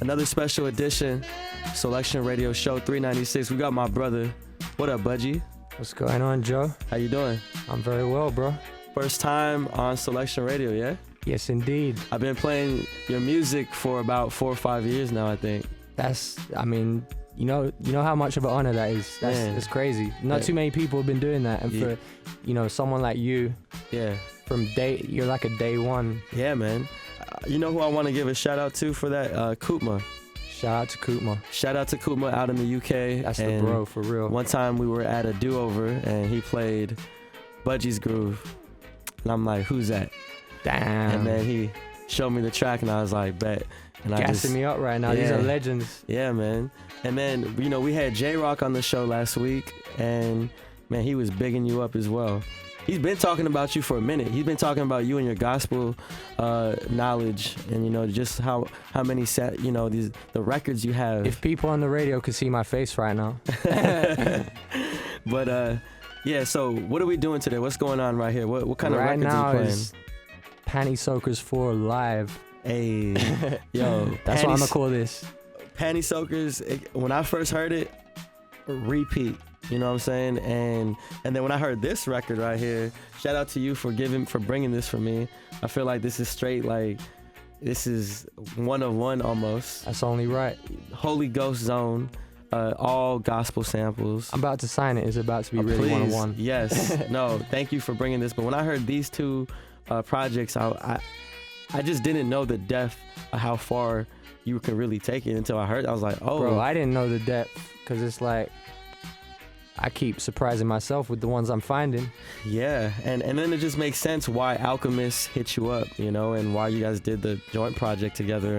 Another special edition, Soulection Radio Show 396. We got my brother. What up, Budgie? What's going on, Joe? How you doing? I'm very well, bro. First time on Soulection Radio, yeah? Yes, indeed. I've been playing your music for about 4 or 5 years now, I think. You know how much of an honor that is. That's crazy. Not too many people have been doing that, and for, someone like you, you're like a day one. Yeah, man. You know who I want to give a shout out to for that? Koopma. Shout out to Koopma. Shout out to Koopma out in the UK. That's the bro, for real. One time we were at a do-over and he played Budgie's Groove. And I'm like, who's that? Damn. And then he showed me the track and I was like, bet. And gassing me up right now. These are legends. Yeah, man. And then, we had J-Rock on the show last week and, man, he was bigging you up as well. He's been talking about you for a minute. He's been talking about you and your gospel knowledge, and just how many the records you have. If people on the radio could see my face right now. But so what are we doing today? What's going on right here? What kind of records are you playing? Is Panty Soakers 4 live. Hey, yo, that's what I'm gonna call this. Panty Soakers. When I first heard it, repeat. You know what I'm saying? And then when I heard this record right here, shout out to you for bringing this for me. I feel like this is straight, like, this is one of one almost. That's only right. Holy Ghost Zone, all gospel samples. I'm about to sign it. It's about to be really please. one of one. Yes. No, thank you for bringing this. But when I heard these two projects, I just didn't know the depth of how far you could really take it until I heard it. I was like, oh. Bro, I didn't know the depth because it's like, I keep surprising myself with the ones I'm finding. Yeah, and then it just makes sense why Alchemist hit you up, and why you guys did the joint project together,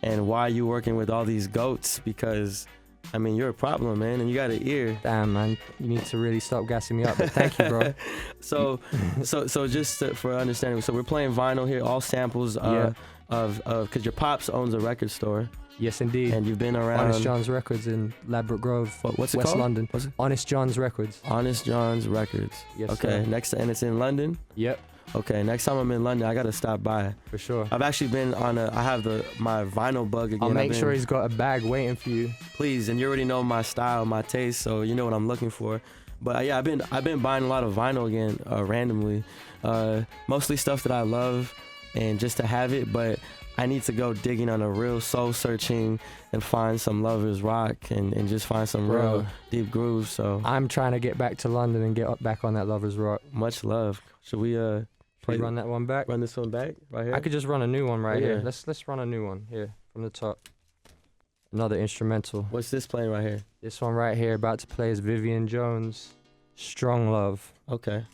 and why you working with all these goats, because, you're a problem, man, and you got an ear. Damn, man, you need to really stop gassing me up, but thank you, bro. So just for understanding, so we're playing vinyl here, all samples of because your pops owns a record store. Yes, indeed. And you've been around Honest John's Records in Ladbroke Grove, what's it West called? London. What's it? Honest John's Records. Honest John's Records. Yes, okay, sir. and it's in London? Yep. Okay, next time I'm in London, I gotta stop by. For sure. I've actually been I have my vinyl bug again. I'll make sure he's got a bag waiting for you. Please, and you already know my style, my taste, so you know what I'm looking for. But I've been buying a lot of vinyl again, randomly. Mostly stuff that I love and just to have it, but I need to go digging on a real soul searching and find some lovers rock and just find some real deep grooves. So I'm trying to get back to London and get back on that lovers rock. Much love. Should we run that one back? Run this one back right here? I could just run a new one right here. Let's run a new one here from the top. Another instrumental. What's this playing right here? This one right here about to play is Vivian Jones, Strong Love. Okay.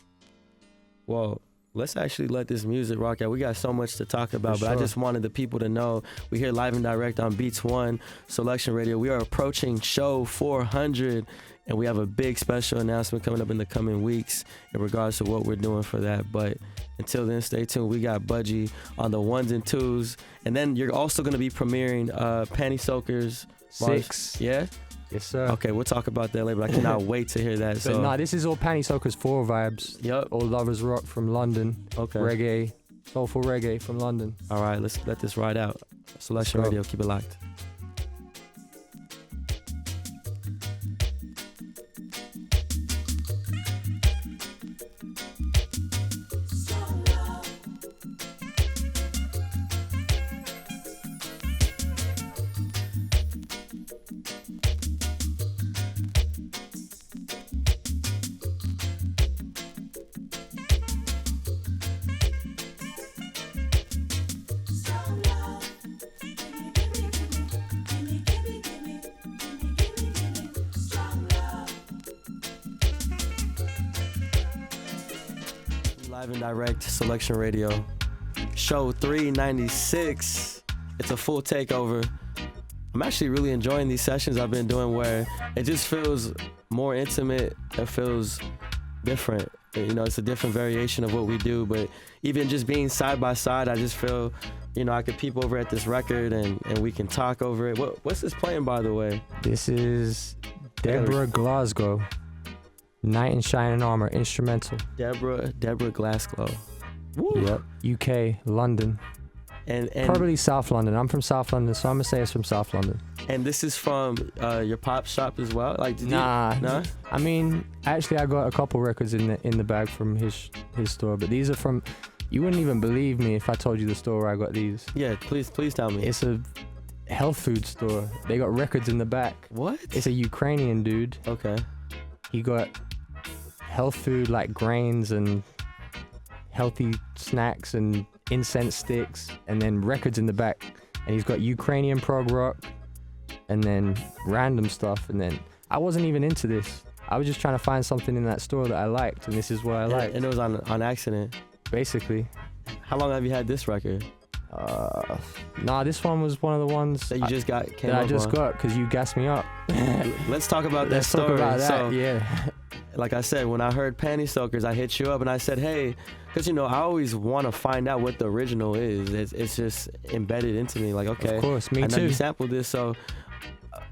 Well, let's actually let this music rock out. We got so much to talk about, but I just wanted the people to know we're here live and direct on Beats One Soulection Radio. We are approaching show 400, and we have a big special announcement coming up in the coming weeks in regards to what we're doing for that. But until then, stay tuned. We got Budgie on the ones and twos, and then you're also going to be premiering Panty Soakers 6. Yeah? Yes, sir. Okay, we'll talk about that later, but I cannot wait to hear that. So, this is all Panty Soakers 4 vibes. Yep. All lovers rock from London. Okay. Reggae, soulful reggae from London. All right, let's let this ride out. Soulection Radio, keep it locked. Live and direct Soulection Radio, show 396. It's a full takeover. I'm actually really enjoying these sessions I've been doing where it just feels more intimate. It feels different. It's a different variation of what we do, but even just being side by side, I just feel, I could peep over at this record and we can talk over it. What's this playing, by the way? This is Deborah Glasgow. Knight in Shining Armor, instrumental. Deborah Glasgow. Woo. Yep. UK, London. And probably South London. I'm from South London, so I'm gonna say it's from South London. And this is from your pop shop as well? Like, Nah. I mean, actually, I got a couple records in the bag from his store, but these are from. You wouldn't even believe me if I told you the store where I got these. Yeah, please tell me. It's a health food store. They got records in the back. What? It's a Ukrainian dude. Okay. He got health food like grains and healthy snacks and incense sticks, and then records in the back. And he's got Ukrainian prog rock, and then random stuff. And then I wasn't even into this. I was just trying to find something in that store that I liked, and this is what I liked. And it was on accident. Basically. How long have you had this record? Nah, this one was one of the ones that you just got. I just got because you gassed me up. Let's talk about that story. Let's talk about that. So, yeah. Like I said, when I heard Panty Soakers, I hit you up and I said, hey, because I always want to find out what the original is. It's just embedded into me. Like, okay, of course, me I know too. You sampled this, so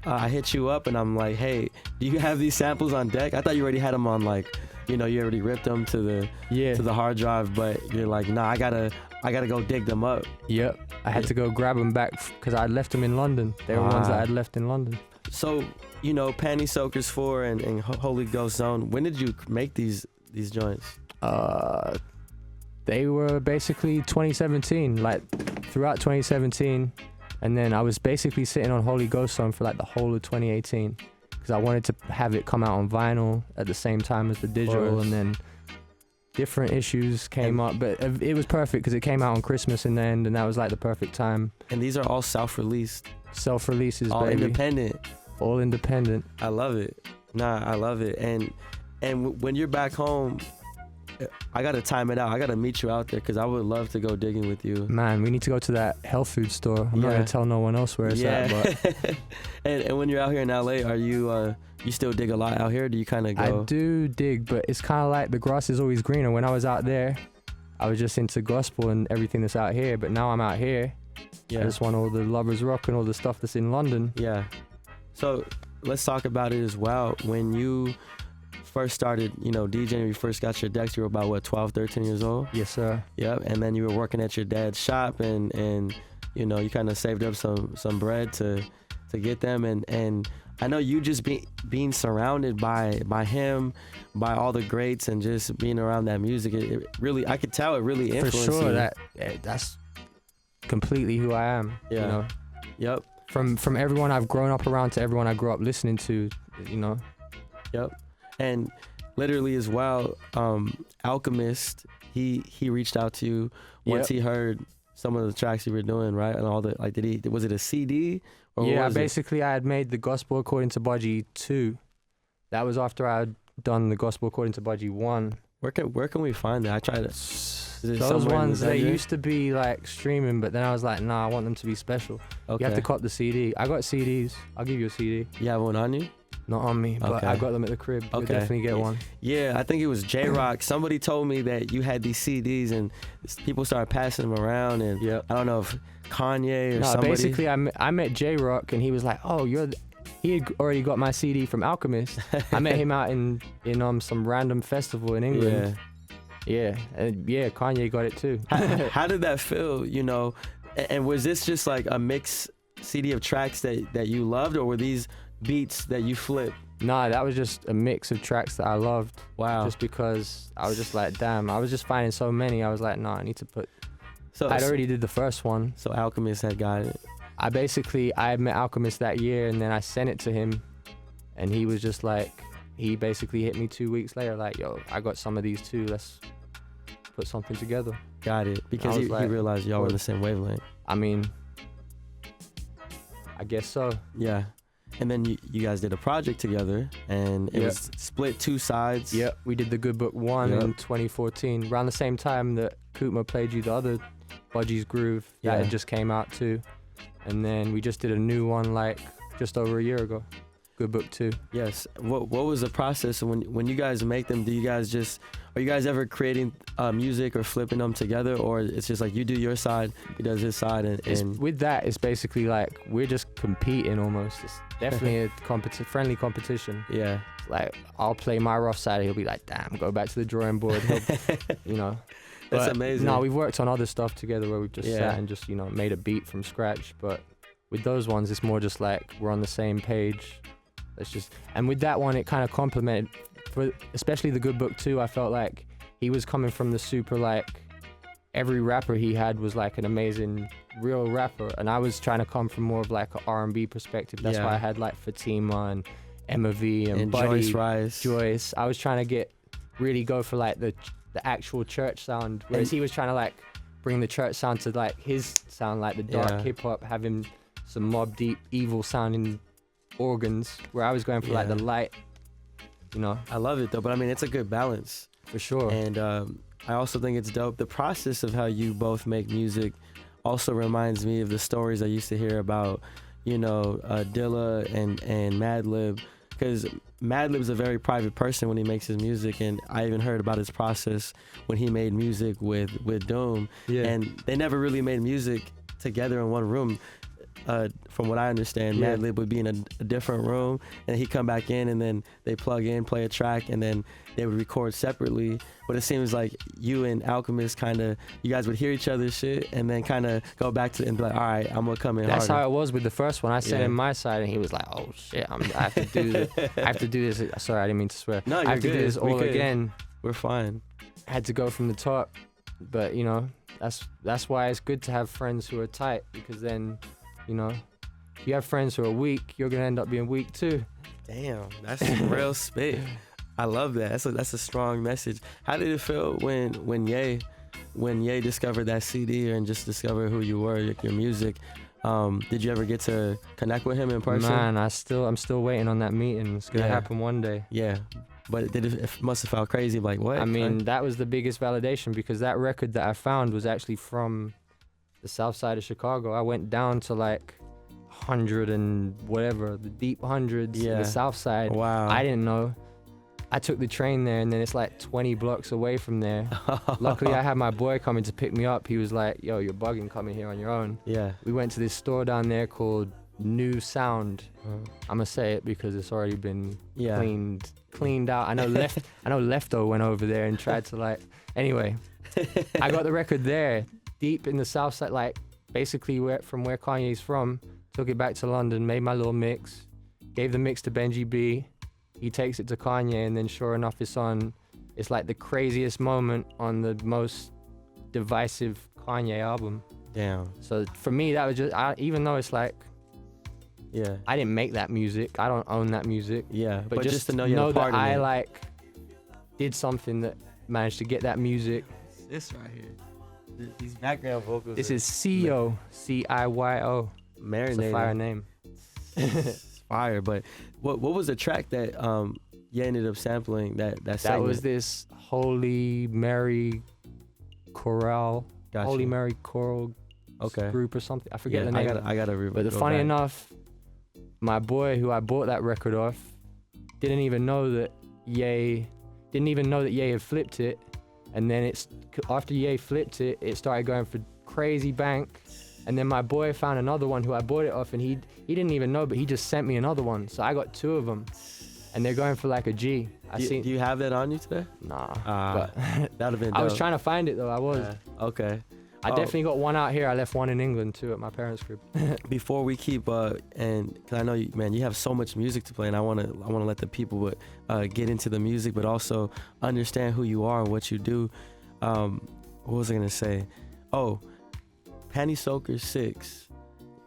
I hit you up and I'm like, hey, do you have these samples on deck? I thought you already had them on, like, you already ripped them to the hard drive, but you're like, nah, I gotta go dig them up. Yep, I had to go grab them back because I left them in London. They were ones that I'd left in London. So, Panty Soakers 4 and Holy Ghost Zone, when did you make these joints? They were basically 2017, like throughout 2017, and then I was basically sitting on Holy Ghost Zone for like the whole of 2018 because I wanted to have it come out on vinyl at the same time as the digital, and then different issues came up, but it was perfect because it came out on Christmas in the end, and that was like the perfect time. And these are all self-released. Self-releases, all baby. Independent. All independent. I love it. Nah, I love it. And when you're back home, I gotta time it out. I gotta meet you out there because I would love to go digging with you. Man, we need to go to that health food store. I'm not gonna tell no one else where it's at. But and when you're out here in LA, are you you still dig a lot out here? Or do you kind of go? I do dig, but it's kind of like the grass is always greener. When I was out there, I was just into gospel and everything that's out here. But now I'm out here. I just want all the lovers rock and all the stuff that's in London. Yeah. So let's talk about it as well. When you first started, DJing, you first got your decks, you were about, 12, 13 years old? Yes, sir. Yep. And then you were working at your dad's shop and you kind of saved up some bread to get them. And I know you just being surrounded by him, by all the greats, and just being around that music, it really, I could tell it really influenced you. For sure, that's completely who I am. Yeah. Yep. From everyone I've grown up around to everyone I grew up listening to, Yep. And literally as well, Alchemist, he reached out to you once he heard some of the tracks you were doing, right? And all the, like, was it a CD? Or yeah, was basically I had made the Gospel According to Budgie 2. That was after I had done the Gospel According to Budgie 1. Where can we find that? I tried to. Those ones, they used to be like streaming, but then I was like, nah, I want them to be special. Okay. You have to cop the CD. I got CDs. I'll give you a CD. You have one on you? Not on me, but I got them at the crib. You'll definitely get one. Yeah, I think it was J-Rock. Somebody told me that you had these CDs and people started passing them around, and I don't know if Kanye or somebody. Basically, I met J-Rock and he was like, oh, he had already got my CD from Alchemist. I met him out in some random festival in England. Yeah, Kanye got it too. How did that feel, and was this just like a mix CD of tracks that you loved, or were these beats that you flipped? Nah, that was just a mix of tracks that I loved. Wow. Just because I was just like, damn, I was just finding so many. I was like, nah, I need to put... I'd already did the first one. So Alchemist had got it. I met Alchemist that year, and then I sent it to him, and he was just like, he basically hit me 2 weeks later, like, yo, I got some of these too, let's put something together. Got it. Because he realized y'all were the same wavelength. I mean, I guess so. Yeah. And then you guys did a project together, and it was split 2 sides. Yep, we did the Good Book 1 in 2014, around the same time that Koopma played you the other Budgie's Groove that had just came out too. And then we just did a new one like just over a year ago, Good Book 2. Yes. What was the process when you guys make them? Are you guys ever creating music or flipping them together, or it's just like you do your side, he does his side, and with that, it's basically like we're just competing almost. It's definitely a friendly competition. Yeah. Like I'll play my rough side, he'll be like, damn, go back to the drawing board. That's But amazing. No, we've worked on other stuff together where we've just sat and just, made a beat from scratch. But with those ones, it's more just like we're on the same page. And with that one, it kind of complemented, especially the Good Book 2, I felt like he was coming from the super, like, every rapper he had was like an amazing real rapper, and I was trying to come from more of like an R&B perspective. That's why I had like Fatima and Emma V and Buddy, Joyce. I was trying to really go for like the actual church sound, whereas he was trying to like bring the church sound to like his sound, like the dark hip hop, having some Mobb Deep evil sounding organs, where I was going for like the light, I love it though, but I mean, it's a good balance for sure. And I also think it's dope. The process of how you both make music also reminds me of the stories I used to hear about, Dilla and Madlib, because Madlib's a very private person when he makes his music, and I even heard about his process when he made music with Doom, and they never really made music together in one room. From what I understand, Madlib would be in a different room, and he'd come back in, and then they plug in, play a track, and then they would record separately. But it seems like you and Alchemist you guys would hear each other's shit, and then kind of go back to and be like, all right, I'm gonna come in. That's harder. how it was with the first one. I sent him my side, and he was like, oh shit, I have to do this. I have to do this. Sorry, I didn't mean to swear. No, you're I have good. to do this all again. We're fine. I had to go from the top, but that's why it's good to have friends who are tight, because then, if you have friends who are weak, you're gonna end up being weak too. Damn, that's real spit. I love that. That's a strong message. How did it feel when Ye discovered that CD and just discovered who you were, your music? Did you ever get to connect with him in person? Man, I'm still waiting on that meeting. It's gonna happen one day. Yeah, but it must have felt crazy. Like what? I mean, that was the biggest validation, because that record that I found was actually from the south side of Chicago. I went down to like 100 and whatever, the deep hundreds in the south side. Wow. I didn't know. I took the train there, and then it's like 20 blocks away from there. Luckily, I had my boy coming to pick me up. He was like, yo, you're bugging coming here on your own. Yeah. We went to this store down there called New Sound. I'm gonna say it because it's already been cleaned out. I know Lefto went over there and tried to anyway, I got the record there, deep in the south side, like basically from where Kanye's from. Took it back to London, made my little mix, gave the mix to Benji B. He takes it to Kanye, and then sure enough, it's like the craziest moment on the most divisive Kanye album. Damn. So for me, that was just, even though it's like, I didn't make that music, I don't own that music. Yeah, but just to know you're part that of it. I did something that managed to get that music. This right here, these background vocals. This is Ciyo, Ciyo. Marinating. It's a fire name. Fire. But what was the track that you ended up sampling? That That was this Holy Mary Choral. Gotcha. Holy Mary Choral group or something. I forget the name. I gotta remember. But funny enough, my boy who I bought that record off didn't even know that Ye had flipped it, and then after Ye flipped it, it started going for crazy bank. And then my boy found another one who I bought it off, and he didn't even know, but he just sent me another one. So I got two of them, and they're going for like a G. Do you have that on you today? Nah. But that'd have been dope. I was trying to find it though. I was. Okay. I definitely got one out here. I left one in England too at my parents' crib. Before we keep and cause I know you, man, you have so much music to play, and I wanna let the people get into the music, but also understand who you are and what you do. What was I gonna say? Oh. Panty Soaker 6.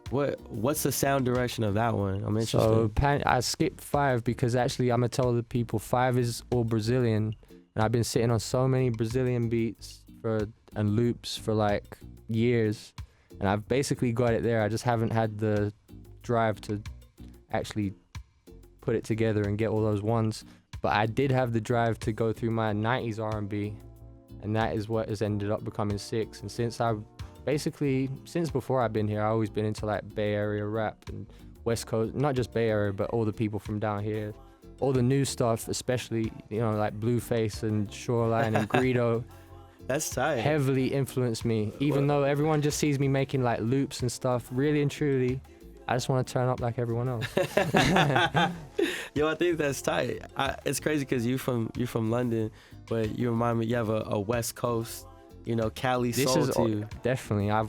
What's the sound direction of that one? I'm interested. So I skipped 5 because actually I'm gonna tell the people 5 is all Brazilian, and I've been sitting on so many Brazilian beats and loops for like years, and I've basically got it there. I just haven't had the drive to actually put it together and get all those ones. But I did have the drive to go through my 90s R&B, and that is what has ended up becoming 6. And since before I've been here, I've always been into like Bay Area rap and West Coast, not just Bay Area, but all the people from down here. All the new stuff, especially, like Blueface and Shoreline and Greedo. That's tight. Heavily influenced me. Even though everyone just sees me making like loops and stuff, really and truly, I just want to turn up like everyone else. Yo, I think that's tight. It's crazy because you're from London, but you remind me, you have a West Coast, you know, Cali This soul is to you. definitely. I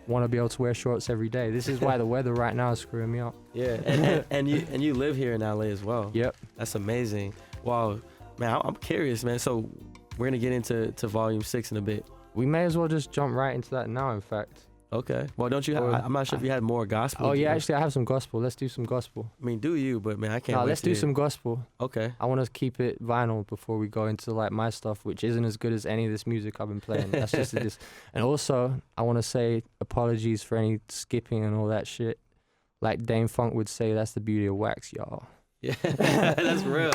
want to be able to wear shorts every day. This is why the weather right now is screwing me up. Yeah, and you live here in LA as well. Yep. That's amazing. Wow, man, I'm curious, man. So we're gonna get into volume 6 in a bit. We may as well just jump right into that now, in fact. Okay. Well, don't you? I'm not sure if you had more gospel. Oh yeah, actually, I have some gospel. Let's do some gospel. I mean, do you? But man, I can't. No, wait let's to do hear. some gospel. Okay. I want to keep it vinyl before we go into like my stuff, which isn't as good as any of this music I've been playing. That's just this. And also, I want to say apologies for any skipping and all that shit. Like Dame Funk would say, that's the beauty of wax, y'all. Yeah, that's real.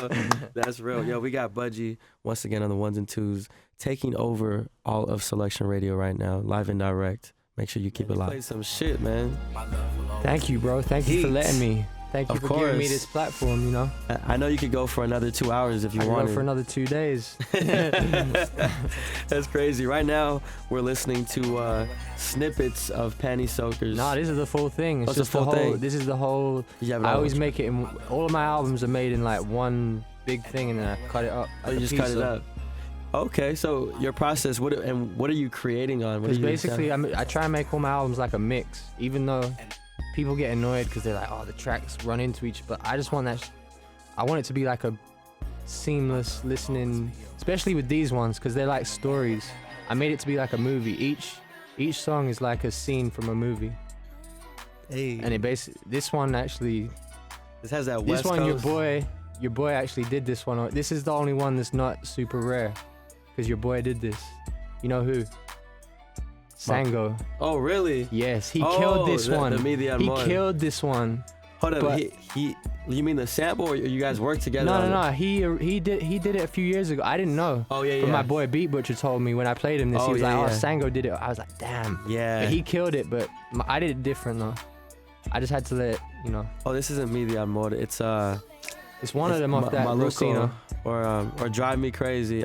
That's real. Yo, we got Budgie once again on the ones and twos, taking over all of Soulection Radio right now, live and direct. Make sure you keep it live. Play some shit, man. Thank you, bro. Thank you for letting me. Thank you Of for course. giving me this platform, you know. I know you could go for another 2 hours if you I wanted. go for another 2 days. That's crazy. Right now, we're listening to snippets of Panty Soakers. Nah, this is the full thing. It's It's just the full the whole. thing. This is the whole. You have it I all- always make it in. All of my albums are made in like one big thing, and then I cut it up. Oh, like you a just cut it pizza. up. Okay, so your process, what are you creating on? What Because are you basically, I try and make all my albums like a mix, even though people get annoyed because they're like, oh, the tracks run into each. But I just want that. I want it to be like a seamless listening, especially with these ones, because they're like stories. I made it to be like a movie. Each song is like a scene from a movie. Hey, And it basically, this one actually, this has that this West one, Coast. your boy actually did this one. This is the only one that's not super rare, because your boy did this. You know who? Sango. Oh, really? Yes, he killed this one. The Median He one. killed this one. Hold up, but- he. You mean the sample, or you guys worked together? No, on no, it? no. He did it a few years ago. I didn't know. Oh yeah, yeah. But my boy Beat Butcher told me when I played him this. Oh, He was yeah, like, "Oh, yeah. Sango did it." I was like, "Damn." Yeah. But he killed it, but I did it different though. I just had to let you know. Oh, this isn't Median mode. It's It's one of them off that Maluco, Rosino. or Drive Me Crazy.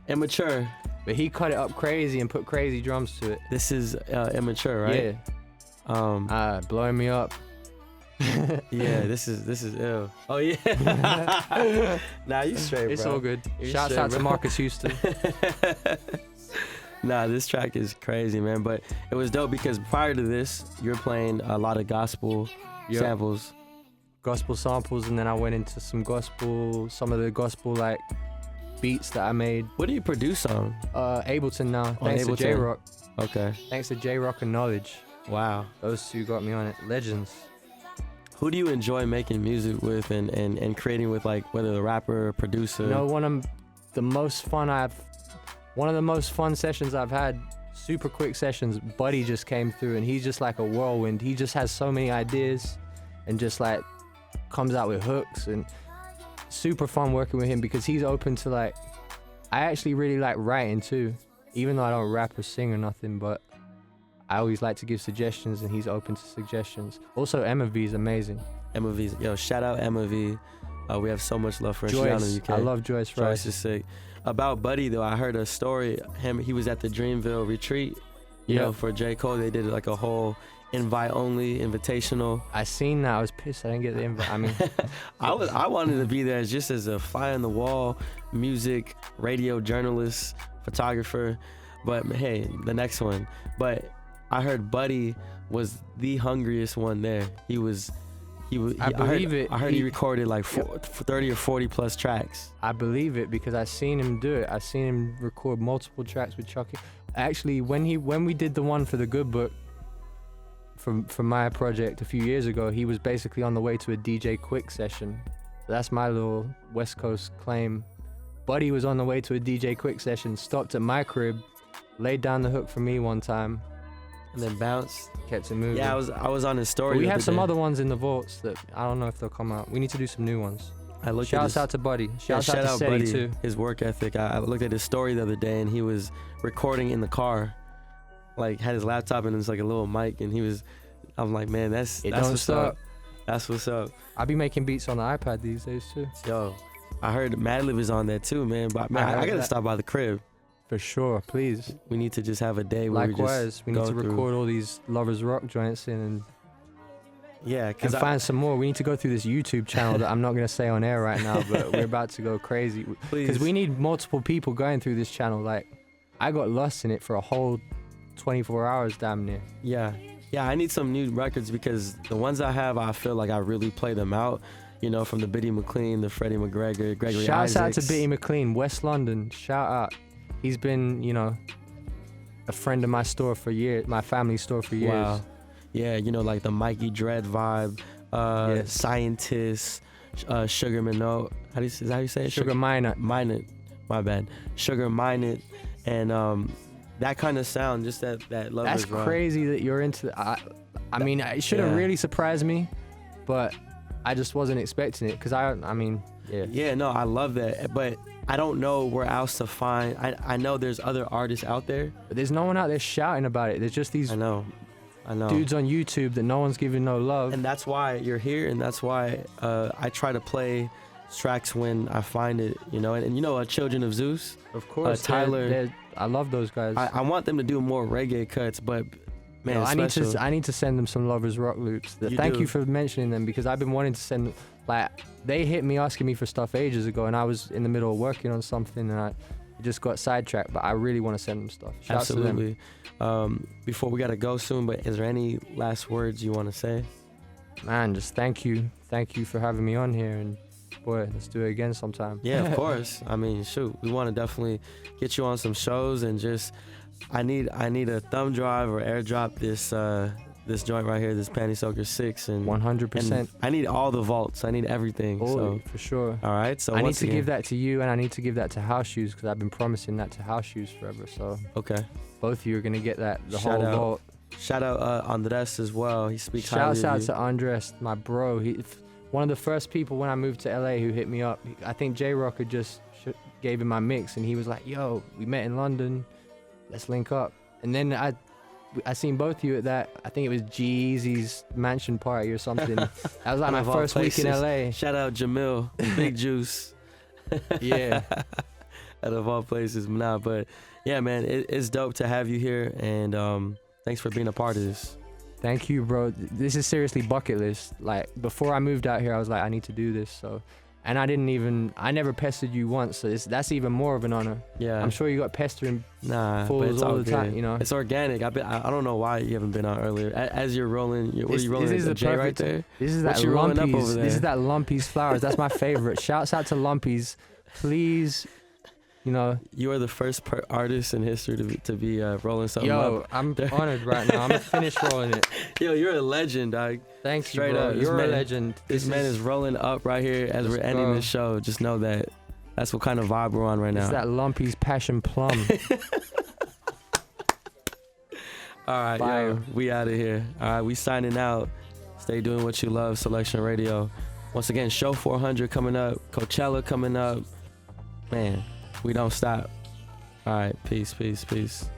Immature. But he cut it up crazy and put crazy drums to it. This is Immature, right? Yeah. Blowing me up. Yeah, this is ill. Oh yeah. Nah, you straight, bro. It's all good. You Shouts straight, out to bro. Marcus Houston. Nah, this track is crazy, man. But it was dope because prior to this, you were playing a lot of gospel Yep. samples. Gospel samples, and then I went into some some of the gospel like beats that I made. What do you produce on? Ableton now. Thanks Ableton. to J-Rock. Okay. Thanks to J-Rock and Knowledge. Wow. Those two got me on it. Legends. Who do you enjoy making music with and creating with, like whether the rapper or producer? You know, one of the most fun sessions I've had, super quick sessions, Buddy just came through and he's just like a whirlwind. He just has so many ideas and just like comes out with hooks, and super fun working with him because he's open to like, I actually really like writing too, even though I don't rap or sing or nothing, but I always like to give suggestions and he's open to suggestions. Also, Emma V is amazing. Emma V. Yo, shout out Emma V. We have so much love for her. She's down in Joyce, the UK. I love Joyce Joyce Rice. is sick. About Buddy though, I heard a story. He was at the Dreamville retreat. You Yeah. know, for J. Cole, they did like a whole invite-only invitational. I seen that. I was pissed I didn't get the invite. I mean, I wanted to be there just as a fly on the wall, music, radio journalist, photographer. But hey, the next one. But I heard Buddy was the hungriest one there. I believe it. I heard he recorded like 30 or 40 plus tracks. I believe it because I seen him do it. I seen him record multiple tracks with Chucky. Actually, when we did the one for the Good Book from my project a few years ago, he was basically on the way to a DJ Quick session. So that's my little West Coast claim. Buddy was on the way to a DJ Quick session, stopped at my crib, laid down the hook for me one time, And then bounced. kept it moving. Yeah, I was on his story. But we the have some day. other ones in the vaults that I don't know if they'll come out. We need to do some new ones. I looked Shouts at out to Buddy. yeah, Shouts out to Seti Buddy, too. his work ethic. I looked at his story the other day, and he was recording in the car, like had his laptop and it was like a little mic, and I'm like, man, that's It that's don't what's stop. up. That's what's up. I be making beats on the iPad these days too. Yo, I heard Madlib is on there too, man. But man, I I heard gotta that. stop by the crib. For sure, please. We need to just have a day where Likewise, we we need just to go through. record all these Lovers Rock joints in and Because find some more. We need to go through this YouTube channel that I'm not going to say on air right now, but we're about to go crazy. Because we need multiple people going through this channel. Like, I got lost in it for a whole 24 hours damn near. Yeah. Yeah, I need some new records because the ones I have, I feel like I really play them out. You know, from the Biddy McLean, the Freddie McGregor, Gregory Shouts Isaacs. out to Biddy McLean, West London. Shout out. He's been, you know, a friend of my store for years, my family store for years. Wow. Yeah, you know, like the Mikey Dread vibe, Yes. Scientist, Sugar Minot. Is that how you say it? Sugar Minot. Minot. My bad. Sugar Minot. And that kind of sound, just that Lovers That's Run. crazy that you're into. I mean, it should have really surprised me, but I just wasn't expecting it because I mean, yeah. Yeah, no, I love that, but I don't know where else to find. I know there's other artists out there. But there's no one out there shouting about it. There's just these I know. dudes on YouTube that no one's giving no love. And that's why you're here, and that's why I try to play tracks when I find it, you know. And you know, Children of Zeus. Of course, Tyler. I love those guys. I want them to do more reggae cuts, but man, I need to send them some Lovers Rock loops. Thank you for mentioning them because I've been wanting to send. Like, they hit me asking me for stuff ages ago, and I was in the middle of working on something, and I just got sidetracked. But I really want to send them stuff. Shouts to them. Absolutely. Before we gotta go soon, but is there any last words you want to say? Man, just thank you for having me on here, and boy, let's do it again sometime. Yeah, of course. I mean, shoot, we want to definitely get you on some shows, and just I need a thumb drive or airdrop this joint right here, this Panty Soaker 6, and 100%. I need all the vaults. I need everything. Oh, so for sure. all right. So I need to give that to you, and I need to give that to House Shoes because I've been promising that to House Shoes forever. So okay, both of you are gonna get that Shout whole out. vault. Shout out Andres as well. He speaks Shouts highly out of you. to Andres, my bro. One of the first people when I moved to LA who hit me up. I think J-Rock had just gave him my mix, and he was like, "Yo, we met in London. Let's link up." And then I seen both of you at that. I think it was Jeezy's mansion party or something. That was like my first week in LA. Shout out Jamil, Big Juice. Yeah. Out of all places, nah. But yeah, man, it's dope to have you here, and thanks for being a part of this. Thank you, bro. This is seriously bucket list. Like, before I moved out here, I was like, I need to do this. So, and I never pestered you once. So that's even more of an honor. Yeah. I'm sure you got pestering Nah, but fools it's all all the good. time, you know. It's organic. I don't know why you haven't been on earlier. As you're rolling, what are you rolling? This is A the J right perfect- there. This is What that you rolling up over Lumpy's. there? This is that Lumpy's flowers. That's my favorite. Shouts out to Lumpy's. Please, you know. You are the first artist in history to be rolling something Yo, up. I'm honored right now. I'm gonna finish rolling it. Yo, you're a legend, dog. Thanks, Straight bro. up, this You're a man- legend. This man is rolling up right here as Let's we're ending go. this show. Just know that that's what kind of vibe we're on right It's now. that Lumpy's passion plum. All right, Fire. yo, we out of here. All right, we signing out. Stay doing what you love, Soulection Radio. Once again, Show 400 coming up, Coachella coming up. Man, we don't stop. All right, peace, peace, peace.